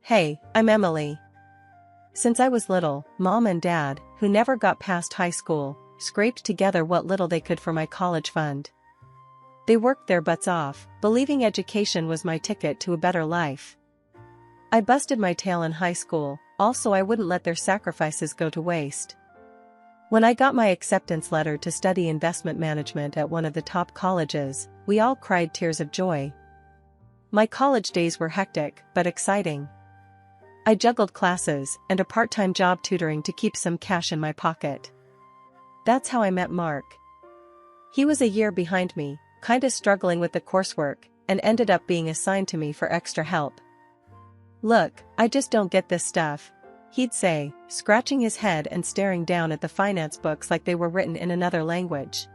Hey, I'm Emily. Since I was little, Mom and Dad, who never got past high school, scraped together what little they could for my college fund. They worked their butts off, believing education was my ticket to a better life. I busted my tail in high school, also I wouldn't let their sacrifices go to waste. When I got my acceptance letter to study investment management at one of the top colleges, we all cried tears of joy. My college days were hectic, but exciting. I juggled classes and a part-time job tutoring to keep some cash in my pocket. That's how I met Mark. He was a year behind me, kinda struggling with the coursework, and ended up being assigned to me for extra help. "Look, I just don't get this stuff," he'd say, scratching his head and staring down at the finance books like they were written in another language.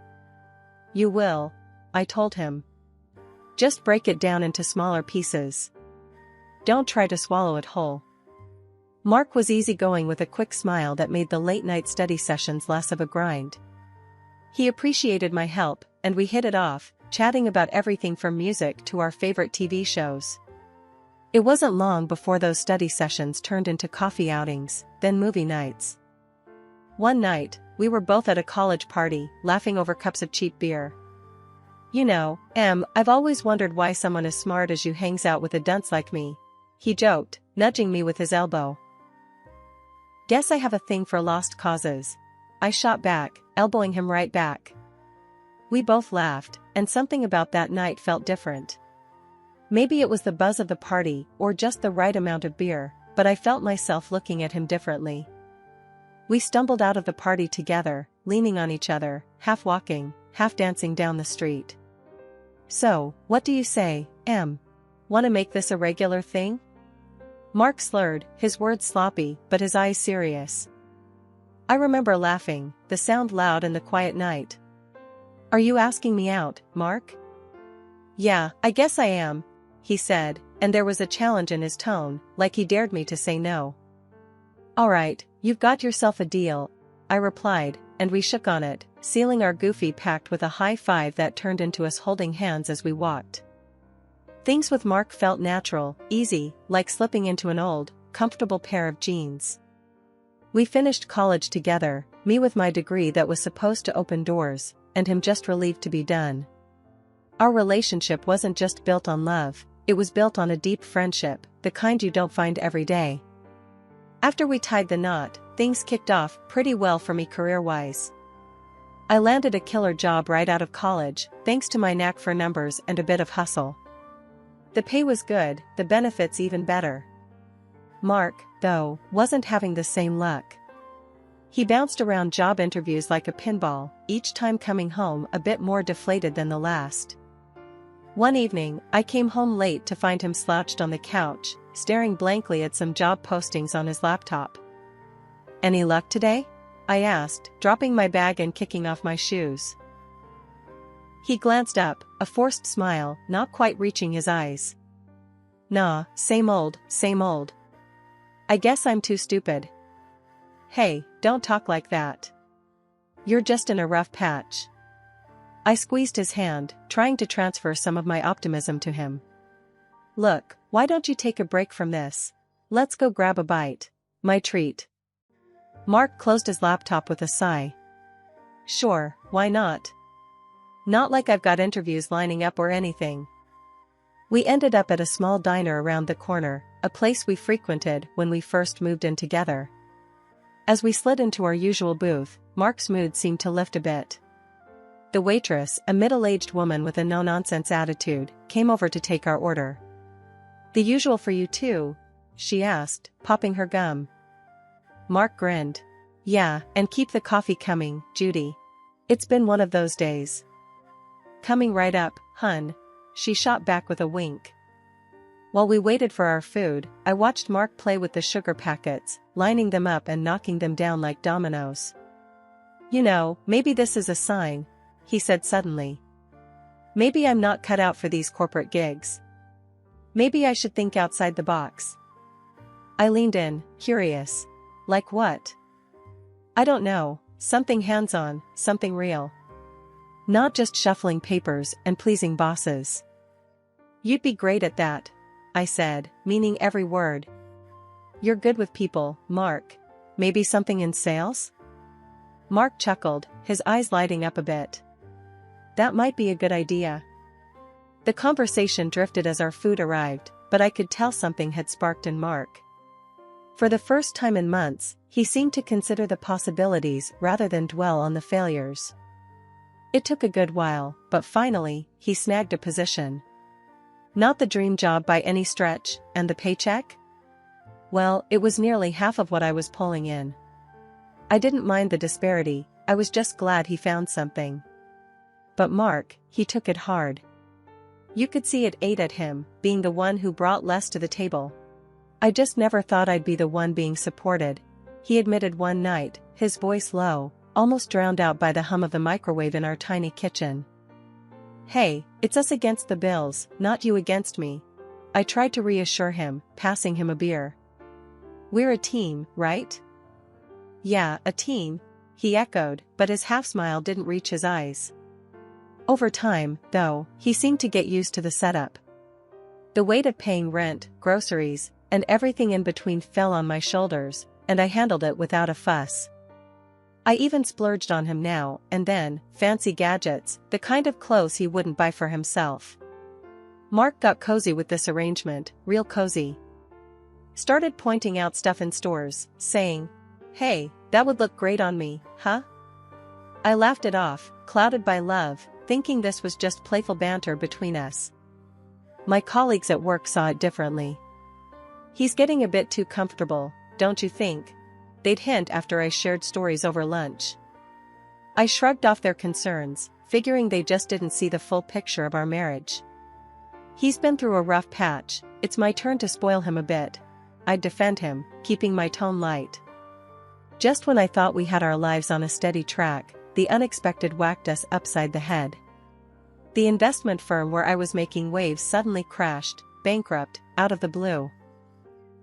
"You will," I told him. "Just break it down into smaller pieces. Don't try to swallow it whole." Mark was easygoing with a quick smile that made the late-night study sessions less of a grind. He appreciated my help, and we hit it off, chatting about everything from music to our favorite TV shows. It wasn't long before those study sessions turned into coffee outings, then movie nights. One night, we were both at a college party, laughing over cups of cheap beer. "You know, I've always wondered why someone as smart as you hangs out with a dunce like me," he joked, nudging me with his elbow. "Guess I have a thing for lost causes," I shot back, elbowing him right back. We both laughed, and something about that night felt different. Maybe it was the buzz of the party or just the right amount of beer, but I felt myself looking at him differently. We stumbled out of the party together, leaning on each other, half walking, half dancing down the street. "So, what do you say, Em? Want to make this a regular thing?" Mark slurred, his words sloppy, but his eyes serious. I remember laughing, the sound loud in the quiet night. "Are you asking me out, Mark?" "Yeah, I guess I am," he said, and there was a challenge in his tone, like he dared me to say no. "All right, you've got yourself a deal," I replied, and we shook on it, sealing our goofy pact with a high five that turned into us holding hands as we walked. Things with Mark felt natural, easy, like slipping into an old, comfortable pair of jeans. We finished college together, me with my degree that was supposed to open doors, and him just relieved to be done. Our relationship wasn't just built on love, it was built on a deep friendship, the kind you don't find every day. After we tied the knot, things kicked off pretty well for me career-wise. I landed a killer job right out of college, thanks to my knack for numbers and a bit of hustle. The pay was good, the benefits even better. Mark, though, wasn't having the same luck. He bounced around job interviews like a pinball, each time coming home a bit more deflated than the last. One evening, I came home late to find him slouched on the couch, staring blankly at some job postings on his laptop. "Any luck today?" I asked, dropping my bag and kicking off my shoes. He glanced up, a forced smile, not quite reaching his eyes. "Nah, same old, same old. I guess I'm too stupid." "Hey, don't talk like that. You're just in a rough patch." I squeezed his hand, trying to transfer some of my optimism to him. "Look, why don't you take a break from this? Let's go grab a bite. My treat." Mark closed his laptop with a sigh. "Sure, why not? Not like I've got interviews lining up or anything." We ended up at a small diner around the corner, a place we frequented when we first moved in together. As we slid into our usual booth, Mark's mood seemed to lift a bit. The waitress, a middle-aged woman with a no-nonsense attitude, came over to take our order. "The usual for you too?" she asked, popping her gum. Mark grinned. "Yeah, and keep the coffee coming, Judy. It's been one of those days." "Coming right up, hun," she shot back with a wink. While we waited for our food, I watched Mark play with the sugar packets, lining them up and knocking them down like dominoes. "You know, maybe this is a sign," he said suddenly. "Maybe I'm not cut out for these corporate gigs. Maybe I should think outside the box." I leaned in, curious. "Like what?" "I don't know, something hands-on, something real. Not just shuffling papers and pleasing bosses." "You'd be great at that," I said, meaning every word. You're good with people, Mark. Maybe something in sales? Mark chuckled, his eyes lighting up a bit. That might be a good idea. The conversation drifted as our food arrived, but I could tell something had sparked in Mark. For the first time in months, he seemed to consider the possibilities rather than dwell on the failures. It took a good while, but finally, he snagged a position. Not the dream job by any stretch, and the paycheck? Well, it was nearly half of what I was pulling in. I didn't mind the disparity, I was just glad he found something. But Mark, he took it hard. You could see it ate at him, being the one who brought less to the table. I just never thought I'd be the one being supported, he admitted one night, his voice low, almost drowned out by the hum of the microwave in our tiny kitchen. Hey, it's us against the bills, not you against me. I tried to reassure him, passing him a beer. We're a team, right? Yeah, a team, he echoed, but his half-smile didn't reach his eyes. Over time, though, he seemed to get used to the setup. The weight of paying rent, groceries, and everything in between fell on my shoulders, and I handled it without a fuss. I even splurged on him now and then, fancy gadgets, the kind of clothes he wouldn't buy for himself. Mark got cozy with this arrangement, real cozy. Started pointing out stuff in stores, saying, "Hey, that would look great on me, huh?" I laughed it off, clouded by love, thinking this was just playful banter between us. My colleagues at work saw it differently. He's getting a bit too comfortable, don't you think? They'd hint after I shared stories over lunch. I shrugged off their concerns, figuring they just didn't see the full picture of our marriage. He's been through a rough patch, it's my turn to spoil him a bit. I'd defend him, keeping my tone light. Just when I thought we had our lives on a steady track, the unexpected whacked us upside the head. The investment firm where I was making waves suddenly crashed, bankrupt, out of the blue.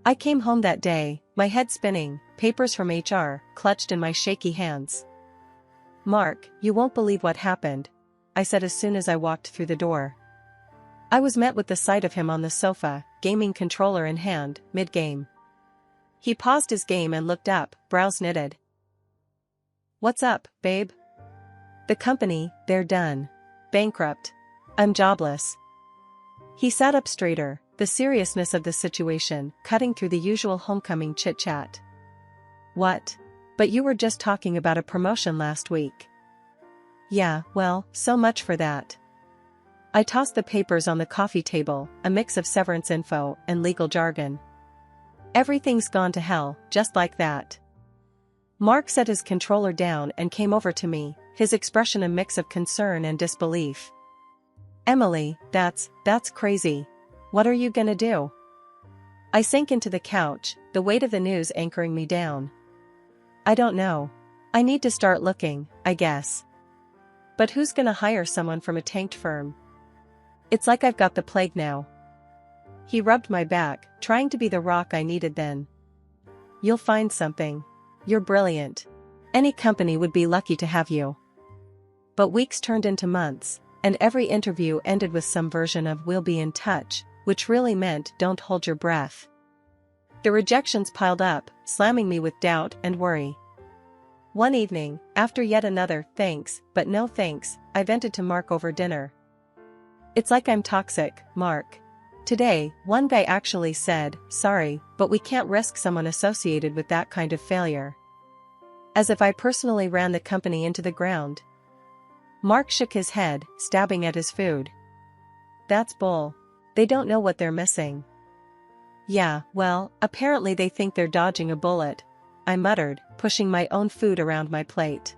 I came home that day, my head spinning, papers from HR clutched in my shaky hands. "Mark, you won't believe what happened," I said as soon as I walked through the door. I was met with the sight of him on the sofa, gaming controller in hand, mid-game. He paused his game and looked up, brows knitted. "What's up, babe?" "The company, they're done. Bankrupt. I'm jobless." He sat up straighter, the seriousness of the situation cutting through the usual homecoming chit-chat. "What? But you were just talking about a promotion last week." "Yeah, well, so much for that." I tossed the papers on the coffee table, a mix of severance info and legal jargon. "Everything's gone to hell, just like that." Mark set his controller down and came over to me, his expression a mix of concern and disbelief. "Emily, that's crazy. What are you gonna do?" I sank into the couch, the weight of the news anchoring me down. "I don't know. I need to start looking, I guess. But who's gonna hire someone from a tanked firm? It's like I've got the plague now." He rubbed my back, trying to be the rock I needed then. "You'll find something. You're brilliant. Any company would be lucky to have you." But weeks turned into months, and every interview ended with some version of "we'll be in touch," which really meant "don't hold your breath." The rejections piled up, slamming me with doubt and worry. One evening, after yet another "thanks, but no thanks," I vented to Mark over dinner. "It's like I'm toxic, Mark. Today, one guy actually said, 'Sorry, but we can't risk someone associated with that kind of failure.' As if I personally ran the company into the ground." Mark shook his head, stabbing at his food. "That's bull. They don't know what they're missing." "Yeah, well, apparently they think they're dodging a bullet," I muttered, pushing my own food around my plate.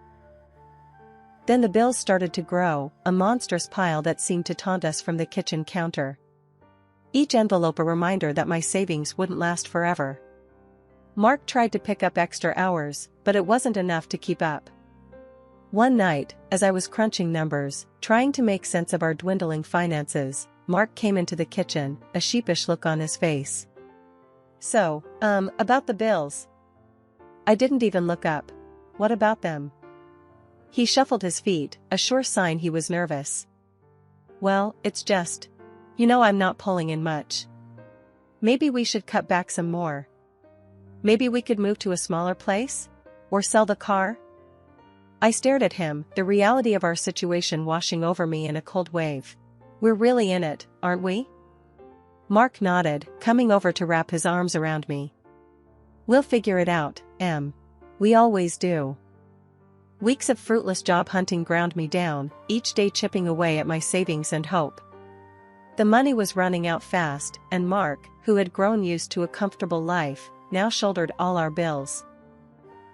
Then the bills started to grow, a monstrous pile that seemed to taunt us from the kitchen counter. Each envelope a reminder that my savings wouldn't last forever. Mark tried to pick up extra hours, but it wasn't enough to keep up. One night, as I was crunching numbers, trying to make sense of our dwindling finances, Mark came into the kitchen, a sheepish look on his face. "So, about the bills." I didn't even look up. "What about them?" He shuffled his feet, a sure sign he was nervous. "Well, it's just, I'm not pulling in much. Maybe we should cut back some more." Maybe we could move to a smaller place? Or sell the car? I stared at him, the reality of our situation washing over me in a cold wave. We're really in it, aren't we? Mark nodded, coming over to wrap his arms around me. We'll figure it out, Em. We always do. Weeks of fruitless job hunting ground me down, each day chipping away at my savings and hope. The money was running out fast, and Mark, who had grown used to a comfortable life, now shouldered all our bills.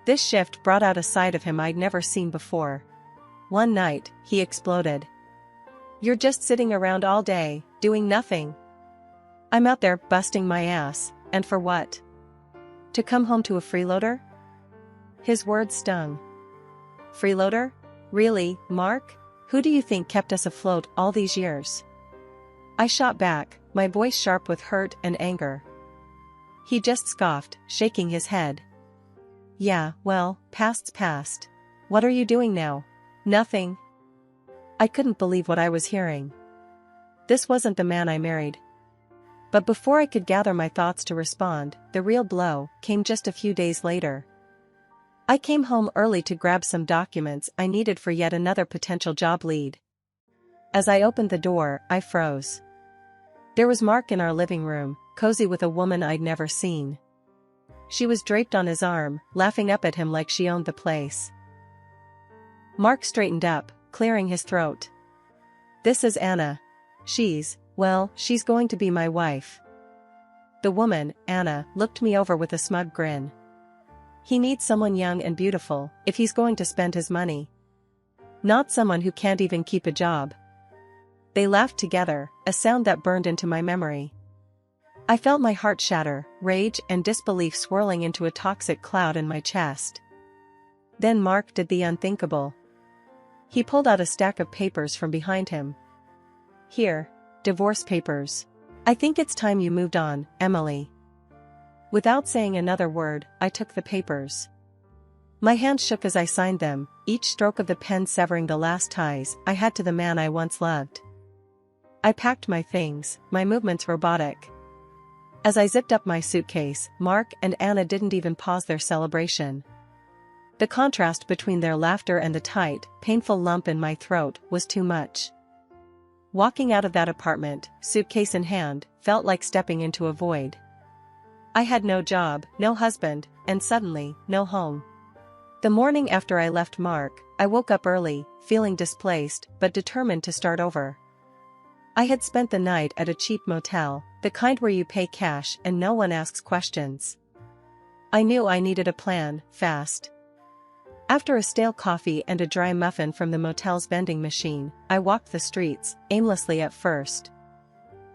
This shift brought out a side of him I'd never seen before. One night, he exploded. "You're just sitting around all day, doing nothing. I'm out there busting my ass, and for what? To come home to a freeloader?" His words stung. Freeloader? Really, Mark? Who do you think kept us afloat all these years? I shot back, my voice sharp with hurt and anger. He just scoffed, shaking his head. "Yeah, well, past's past. What are you doing now?" "Nothing." I couldn't believe what I was hearing. This wasn't the man I married. But before I could gather my thoughts to respond, the real blow came just a few days later. I came home early to grab some documents I needed for yet another potential job lead. As I opened the door, I froze. There was Mark in our living room, cozy with a woman I'd never seen. She was draped on his arm, laughing up at him like she owned the place. Mark straightened up, clearing his throat. "This is Anna. She's going to be my wife." The woman, Anna, looked me over with a smug grin. "He needs someone young and beautiful, if he's going to spend his money. Not someone who can't even keep a job." They laughed together, a sound that burned into my memory. I felt my heart shatter, rage and disbelief swirling into a toxic cloud in my chest. Then Mark did the unthinkable. He pulled out a stack of papers from behind him. "Here, divorce papers. I think it's time you moved on, Emily." Without saying another word, I took the papers. My hands shook as I signed them, each stroke of the pen severing the last ties I had to the man I once loved. I packed my things, my movements robotic. As I zipped up my suitcase, Mark and Anna didn't even pause their celebration. The contrast between their laughter and the tight, painful lump in my throat was too much. Walking out of that apartment, suitcase in hand, felt like stepping into a void. I had no job, no husband, and suddenly, no home. The morning after I left Mark, I woke up early, feeling displaced, but determined to start over. I had spent the night at a cheap motel, the kind where you pay cash and no one asks questions. I knew I needed a plan, fast. After a stale coffee and a dry muffin from the motel's vending machine, I walked the streets, aimlessly at first.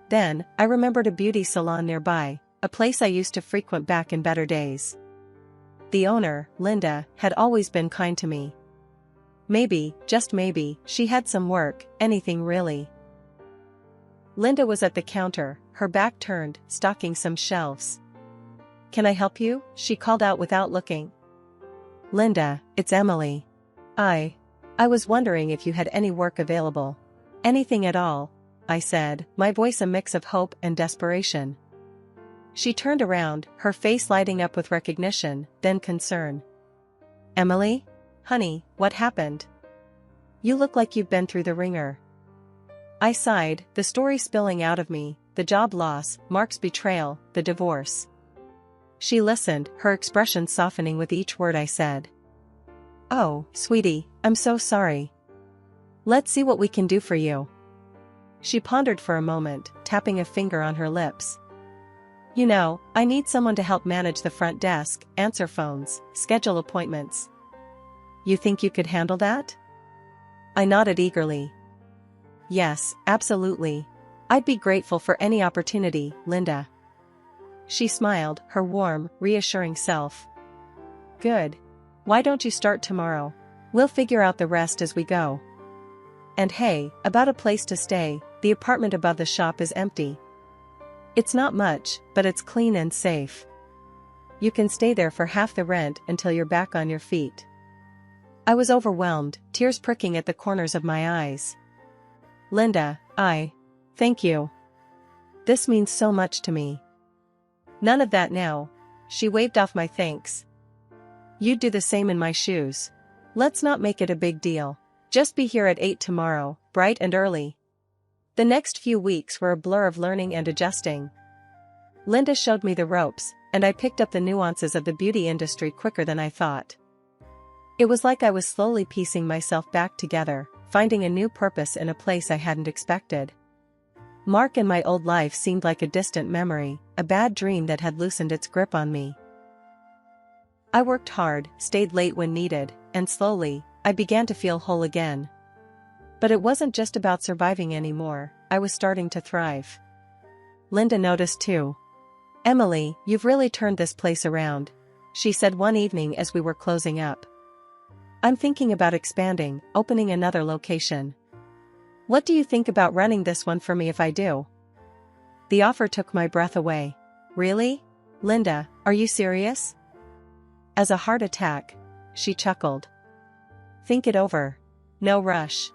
Then, I remembered a beauty salon nearby, a place I used to frequent back in better days. The owner, Linda, had always been kind to me. Maybe, just maybe, she had some work, anything really. Linda was at the counter, her back turned, stocking some shelves. "Can I help you?" she called out without looking. "Linda, it's Emily. I was wondering if you had any work available." "Anything at all," I said, my voice a mix of hope and desperation. She turned around, her face lighting up with recognition, then concern. "Emily? Honey, what happened? You look like you've been through the ringer." I sighed, the story spilling out of me, the job loss, Mark's betrayal, the divorce. She listened, her expression softening with each word I said. "Oh, sweetie, I'm so sorry. Let's see what we can do for you." She pondered for a moment, tapping a finger on her lips. "You know, I need someone to help manage the front desk, answer phones, schedule appointments. You think you could handle that?" I nodded eagerly. "Yes, absolutely. I'd be grateful for any opportunity, Linda." She smiled, her warm, reassuring self. "Good. Why don't you start tomorrow? We'll figure out the rest as we go. And hey, about a place to stay, the apartment above the shop is empty. It's not much, but it's clean and safe. You can stay there for half the rent until you're back on your feet." I was overwhelmed, tears pricking at the corners of my eyes. "Linda, thank you. This means so much to me." "None of that now," she waved off my thanks. You'd do the same in my shoes. Let's not make it a big deal. Just be here at 8 tomorrow, bright and early. The next few weeks were a blur of learning and adjusting. Linda showed me the ropes, and I picked up the nuances of the beauty industry quicker than I thought. It was like I was slowly piecing myself back together, finding a new purpose in a place I hadn't expected. Mark and my old life seemed like a distant memory, a bad dream that had loosened its grip on me. I worked hard, stayed late when needed, and slowly, I began to feel whole again. But it wasn't just about surviving anymore, I was starting to thrive. Linda noticed too. "Emily, you've really turned this place around," she said one evening as we were closing up. "I'm thinking about expanding, opening another location. What do you think about running this one for me if I do?" The offer took my breath away. "Really? Linda, are you serious?" "As a heart attack," she chuckled. "Think it over. No rush."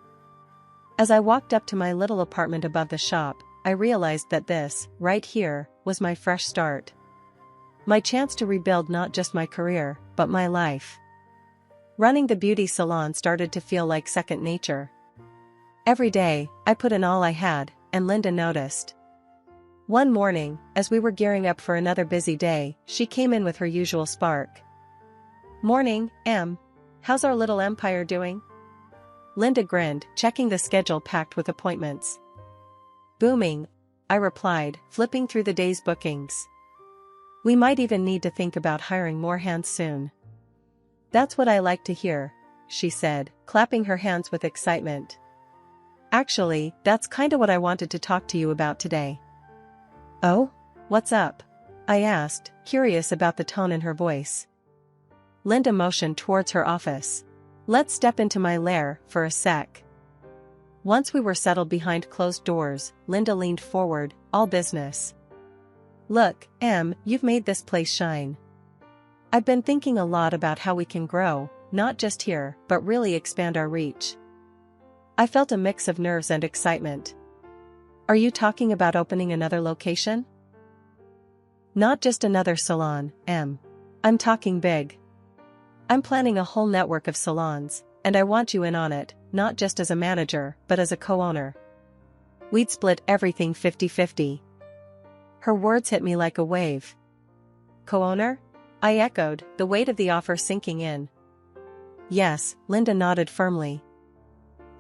As I walked up to my little apartment above the shop, I realized that this, right here, was my fresh start. My chance to rebuild not just my career, but my life. Running the beauty salon started to feel like second nature. Every day, I put in all I had, and Linda noticed. One morning, as we were gearing up for another busy day, she came in with her usual spark. "Morning, Em. How's our little empire doing?" Linda grinned, checking the schedule packed with appointments. "Booming," I replied, flipping through the day's bookings. "We might even need to think about hiring more hands soon." "That's what I like to hear," she said, clapping her hands with excitement. "Actually, that's kinda what I wanted to talk to you about today." "Oh? What's up?" I asked, curious about the tone in her voice. Linda motioned towards her office. "Let's step into my lair for a sec." Once we were settled behind closed doors, Linda leaned forward, all business. "Look, Em, you've made this place shine. I've been thinking a lot about how we can grow, not just here, but really expand our reach." I felt a mix of nerves and excitement. "Are you talking about opening another location?" "Not just another salon, Em. I'm talking big. I'm planning a whole network of salons, and I want you in on it, not just as a manager, but as a co-owner. We'd split everything 50-50. Her words hit me like a wave. "Co-owner?" I echoed, the weight of the offer sinking in. "Yes," Linda nodded firmly.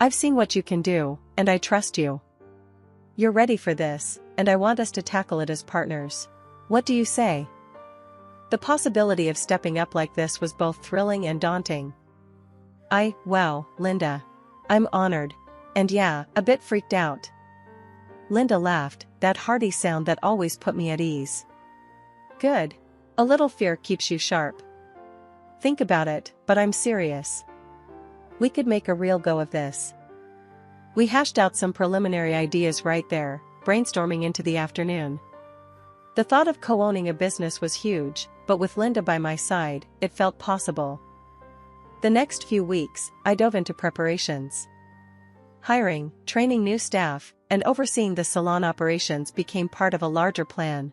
"I've seen what you can do, and I trust you. You're ready for this, and I want us to tackle it as partners. What do you say?" The possibility of stepping up like this was both thrilling and daunting. Wow, Linda. I'm honored. And yeah, a bit freaked out." Linda laughed, that hearty sound that always put me at ease. "Good. A little fear keeps you sharp. Think about it, but I'm serious. We could make a real go of this." We hashed out some preliminary ideas right there, brainstorming into the afternoon. The thought of co-owning a business was huge, but with Linda by my side, it felt possible. The next few weeks, I dove into preparations. Hiring, training new staff, and overseeing the salon operations became part of a larger plan.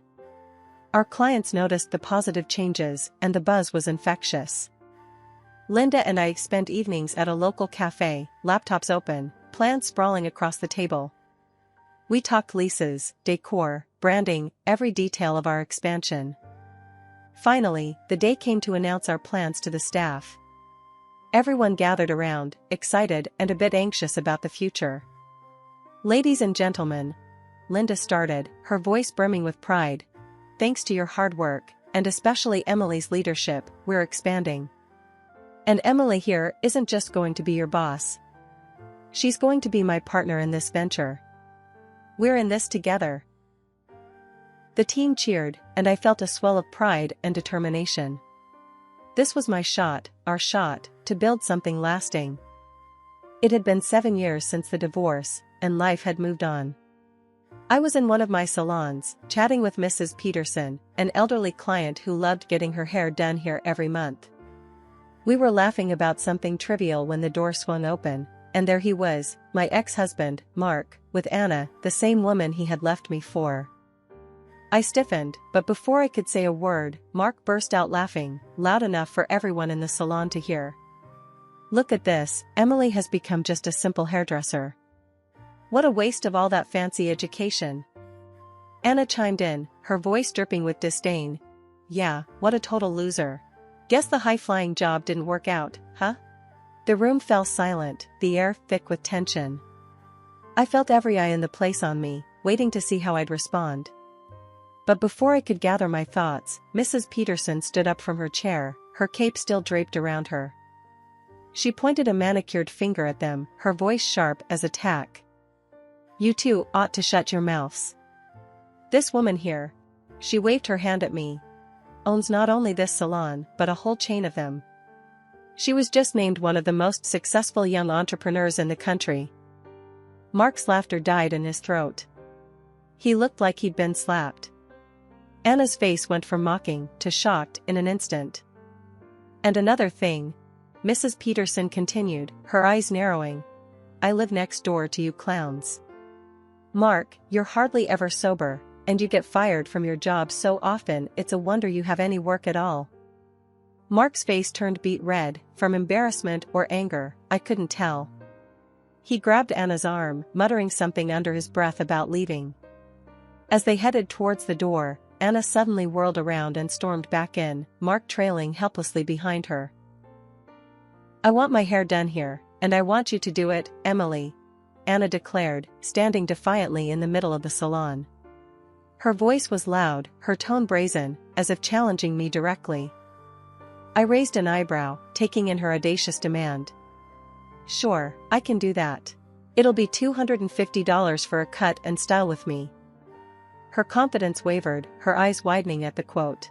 Our clients noticed the positive changes, and the buzz was infectious. Linda and I spent evenings at a local cafe, laptops open, plans sprawling across the table. We talked leases, decor, branding, every detail of our expansion. Finally, the day came to announce our plans to the staff. Everyone gathered around, excited and a bit anxious about the future. "Ladies and gentlemen," Linda started, her voice brimming with pride, "thanks to your hard work, and especially Emily's leadership, we're expanding. And Emily here isn't just going to be your boss. She's going to be my partner in this venture. We're in this together." The team cheered, and I felt a swell of pride and determination. This was my shot, our shot, to build something lasting. It had been 7 years since the divorce, and life had moved on. I was in one of my salons, chatting with Mrs. Peterson, an elderly client who loved getting her hair done here every month. We were laughing about something trivial when the door swung open, and there he was, my ex-husband, Mark, with Anna, the same woman he had left me for. I stiffened, but before I could say a word, Mark burst out laughing, loud enough for everyone in the salon to hear. Look at this, Emily has become just a simple hairdresser. What a waste of all that fancy education. Anna chimed in, her voice dripping with disdain. Yeah, what a total loser. Guess the high-flying job didn't work out, huh? The room fell silent, the air thick with tension. I felt every eye in the place on me, waiting to see how I'd respond. But before I could gather my thoughts, Mrs. Peterson stood up from her chair, her cape still draped around her. She pointed a manicured finger at them, her voice sharp as a tack. You two ought to shut your mouths. This woman here, she waved her hand at me, owns not only this salon but a whole chain of them. She was just named one of the most successful young entrepreneurs in the country. Mark's laughter died in his throat. He looked like he'd been slapped. Anna's face went from mocking to shocked in an instant. And another thing, Mrs. Peterson continued, her eyes narrowing. I live next door to you clowns. Mark, you're hardly ever sober, and you get fired from your job so often it's a wonder you have any work at all. Mark's face turned beet red, from embarrassment or anger, I couldn't tell. He grabbed Anna's arm, muttering something under his breath about leaving. As they headed towards the door, Anna suddenly whirled around and stormed back in, Mark trailing helplessly behind her. I want my hair done here, and I want you to do it, Emily, Anna declared, standing defiantly in the middle of the salon. Her voice was loud, her tone brazen, as if challenging me directly. I raised an eyebrow, taking in her audacious demand. Sure, I can do that. It'll be $250 for a cut and style with me. Her confidence wavered, her eyes widening at the quote.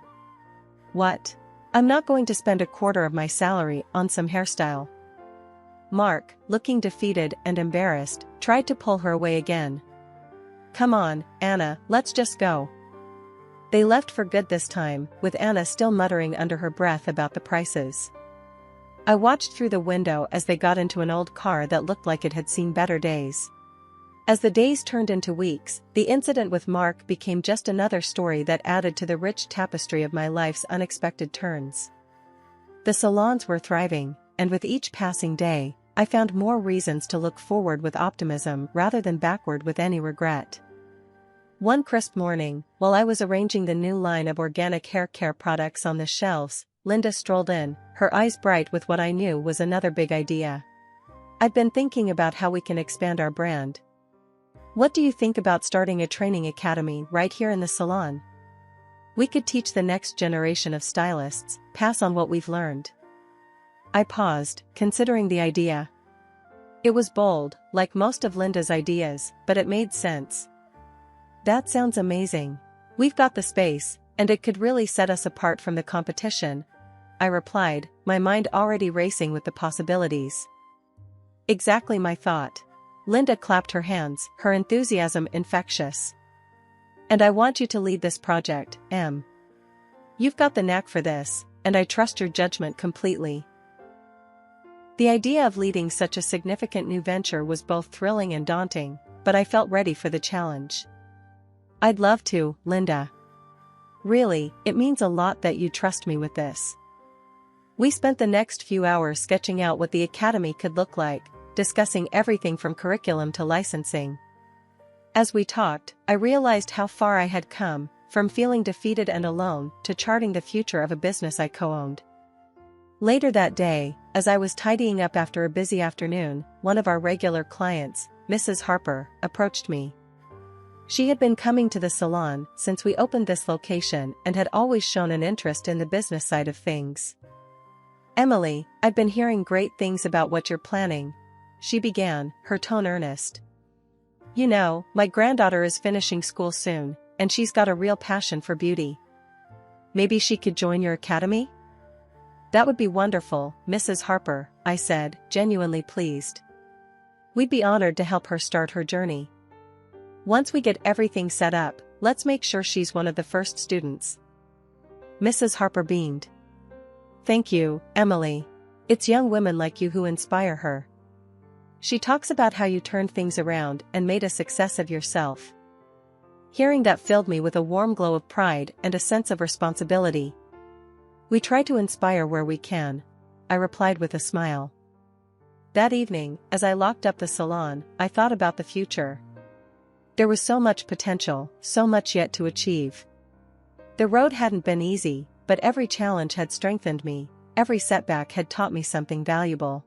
What? I'm not going to spend a quarter of my salary on some hairstyle. Mark, looking defeated and embarrassed, tried to pull her away again. Come on, Anna, let's just go. They left for good this time, with Anna still muttering under her breath about the prices. I watched through the window as they got into an old car that looked like it had seen better days. As the days turned into weeks, the incident with Mark became just another story that added to the rich tapestry of my life's unexpected turns. The salons were thriving, and with each passing day, I found more reasons to look forward with optimism rather than backward with any regret. One crisp morning, while I was arranging the new line of organic hair care products on the shelves, Linda strolled in, her eyes bright with what I knew was another big idea. I've been thinking about how we can expand our brand. What do you think about starting a training academy right here in the salon? We could teach the next generation of stylists, pass on what we've learned. I paused, considering the idea. It was bold, like most of Linda's ideas, but it made sense. That sounds amazing. We've got the space, and it could really set us apart from the competition, I replied, my mind already racing with the possibilities. Exactly my thought. Linda clapped her hands, her enthusiasm infectious. And I want you to lead this project, Em. You've got the knack for this, and I trust your judgment completely. The idea of leading such a significant new venture was both thrilling and daunting, but I felt ready for the challenge. I'd love to, Linda. Really, it means a lot that you trust me with this. We spent the next few hours sketching out what the academy could look like, discussing everything from curriculum to licensing. As we talked, I realized how far I had come, from feeling defeated and alone to charting the future of a business I co-owned. Later that day, as I was tidying up after a busy afternoon, one of our regular clients, Mrs. Harper, approached me. She had been coming to the salon since we opened this location and had always shown an interest in the business side of things. Emily, I've been hearing great things about what you're planning, she began, her tone earnest. You know, my granddaughter is finishing school soon, and she's got a real passion for beauty. Maybe she could join your academy? That would be wonderful, Mrs. Harper, I said, genuinely pleased. We'd be honored to help her start her journey. Once we get everything set up, let's make sure she's one of the first students. Mrs. Harper beamed. Thank you, Emily. It's young women like you who inspire her. She talks about how you turned things around and made a success of yourself. Hearing that filled me with a warm glow of pride and a sense of responsibility. "We try to inspire where we can," I replied with a smile. That evening, as I locked up the salon, I thought about the future. There was so much potential, so much yet to achieve. The road hadn't been easy, but every challenge had strengthened me, every setback had taught me something valuable.